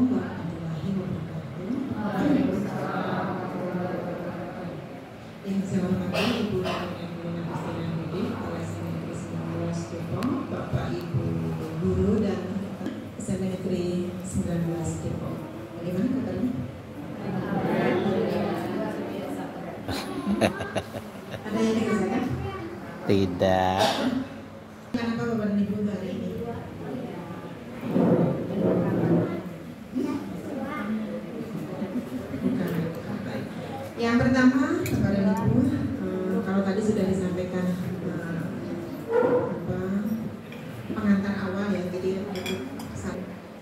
Assalamualaikum warahmatullahi wabarakatuh. Yang saya hormati Ibu dan Ibu Nabi Didik, kelas negeri 19 Depok, Bapak Ibu guru dan SMA negeri 19 Depok. Bagaimana kabarnya? Ada yang dikesakan? Tidak. Kenapa Bapak dan Ibu hari ini? Yang pertama, Bapak dan Ibu, kalau tadi sudah disampaikan pengantar awal ya, jadi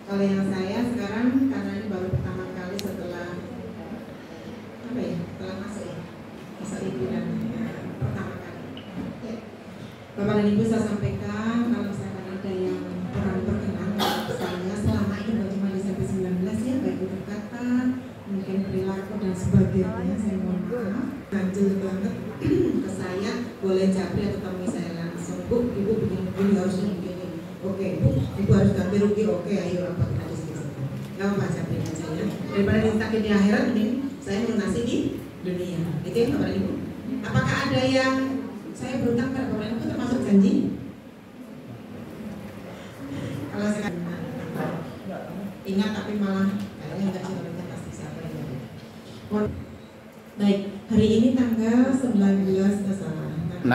kalau yang saya sekarang karena ini baru pertama kali setelah setelah masuk Ibu dan pertama kali. Ya. Bapak dan Ibu saya sampaikan kalau misalkan ada yang kurang berkenan saya selama ini bukan cuma di SMP 19 ya, baik itu kata mungkin perilaku dan sebagainya, saya mohon maaf. Ganjil banget ke saya, boleh japri atau temui saya langsung. Bu, Ibu begini harusnya begini. Oke, Bu, Ibu harus ganti rugi. Oke, ayo apa kita diskusikan. Gak apa japri aja ya. Daripada disakit di akhirat, mending saya melunasi di dunia. Itu ya Bapak Ibu. Apakah ada yang saya berutang pada Bapak Ibu termasuk janji? Kalau saya ingat tapi malah kayaknya nggak sih. Baik, hari ini tanggal 19 2025.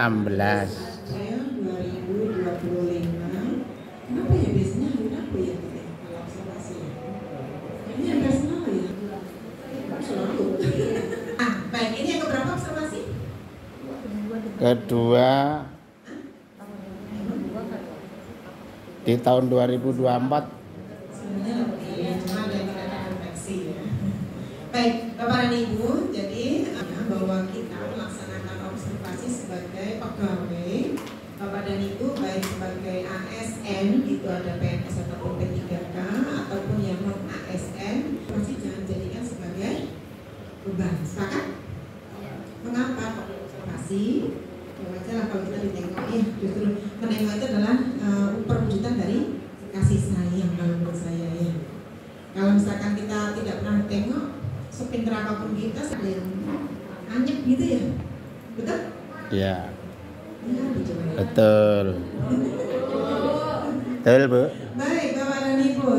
Kenapa ya biasanya hari apa ya kalau observasi ya? Ini yang nggak selalu ya? Selalu. Baik, ini yang keberapa observasi? Kedua di tahun 2024. Sebenarnya lebih, cuma ada yang tidak terdeteksi ya. Baik, Bapak dan Ibu, jadi bahwa kita melaksanakan observasi sebagai pegawai Bapak dan Ibu, baik sebagai ASN, itu ada PNS ataupun P3K, ataupun yang non ASN, masih jangan jadikan sebagai beban. Sepakat? Mengapa observasi? Ya wajar lah kalau kita ditengok ya, justru menengok itu adalah perwujudan dari kasih sayang kalau menurut saya ya. Kalau misalkan kita tidak pernah tengok, sepintar apapun kita ada yang anyep gitu ya, betul? Ya. Ya, Betul. Betul, Bu. Baik, Bapak dan Ibu,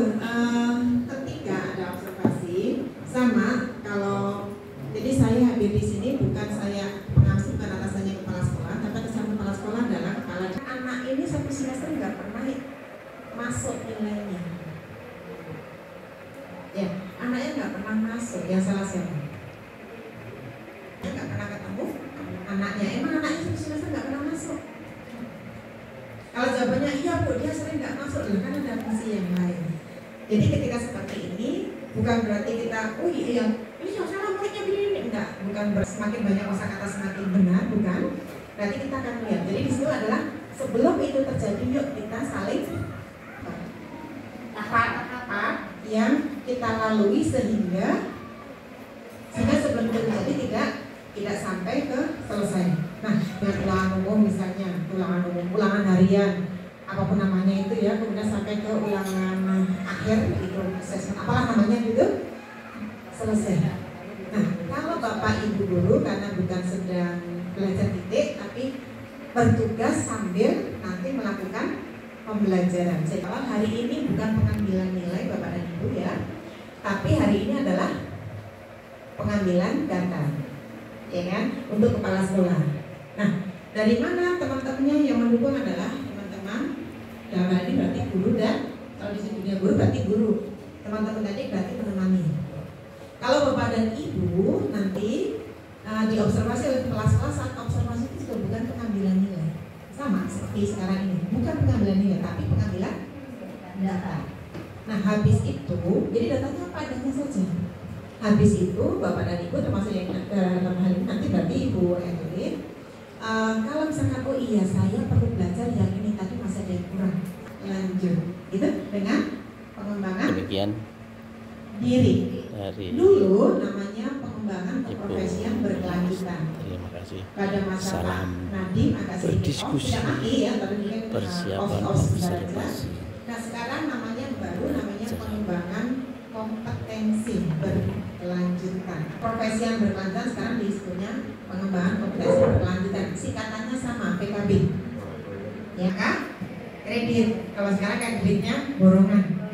ketika ada observasi sama kalau jadi saya hadir di sini bukan saya mengasuh bukan atasannya kepala sekolah, tapi atasan kepala sekolah adalah kepala. Anak ini satu semester nggak pernah masuk nilainya. Ya, anaknya nggak pernah masuk, yang salah siapa? Nggak pernah ketemu anaknya. Emang anaknya satu semester nggak pernah masuk? Kalau jawabannya iya Bu, dia sering nggak masuk, kan ada fungsi yang lain. Jadi ketika seperti ini bukan berarti kita, oh iya, ini yang salah muridnya begini, enggak, bukan semakin banyak kosakata semakin benar, bukan. Berarti kita akan lihat. Jadi di situ adalah sebelum itu terjadi, yuk kita saling tahap yang kita lalui sehingga sebelum itu terjadi tidak sampai ke selesai. Nah, dengan ulangan umum misalnya, ulangan harian, apapun namanya itu ya, kemudian sampai ke ulangan akhir itu assessment, apalah namanya gitu, selesai. Nah, kalau Bapak Ibu guru karena bukan sedang belajar titik, tapi bertugas sambil nanti melakukan pembelajaran. Jadi hari ini bukan pengambilan nilai Bapak dan Ibu ya, tapi hari ini adalah pengambilan data, ya kan, untuk kepala sekolah. Nah, dari mana teman-temannya yang mendukung adalah teman-teman dalam hal ini berarti guru dan kalau di sini guru berarti guru. Teman-teman tadi berarti menemani. Kalau Bapak dan Ibu nanti diobservasi oleh kepala sekolah saat observasi itu juga bukan pengambilan nilai. Sama seperti sekarang ini, bukan pengambilan nilai tapi pengambilan data. Nah, habis itu, jadi datanya apa adanya saja. Habis itu, Bapak dan Ibu termasuk yang dalam hal ini nanti berarti Ibu Evelyn, kalau misalkan oh iya saya perlu belajar yang ini tadi masih ada yang kurang, lanjut, gitu dengan pengembangan diri. Dulu namanya pengembangan keprofesian berkelanjutan. Terima kasih. Pada masa Salam Nadiem agak berdiskusi, persiapan observasi. Nah sekarang namanya baru namanya pengembangan profesi yang berkelanjutan sekarang disebutnya pengembangan kompetensi berkelanjutan. Singkatannya sama, PKB. Ya kan? Kredit. Kalau sekarang kan kreditnya borongan.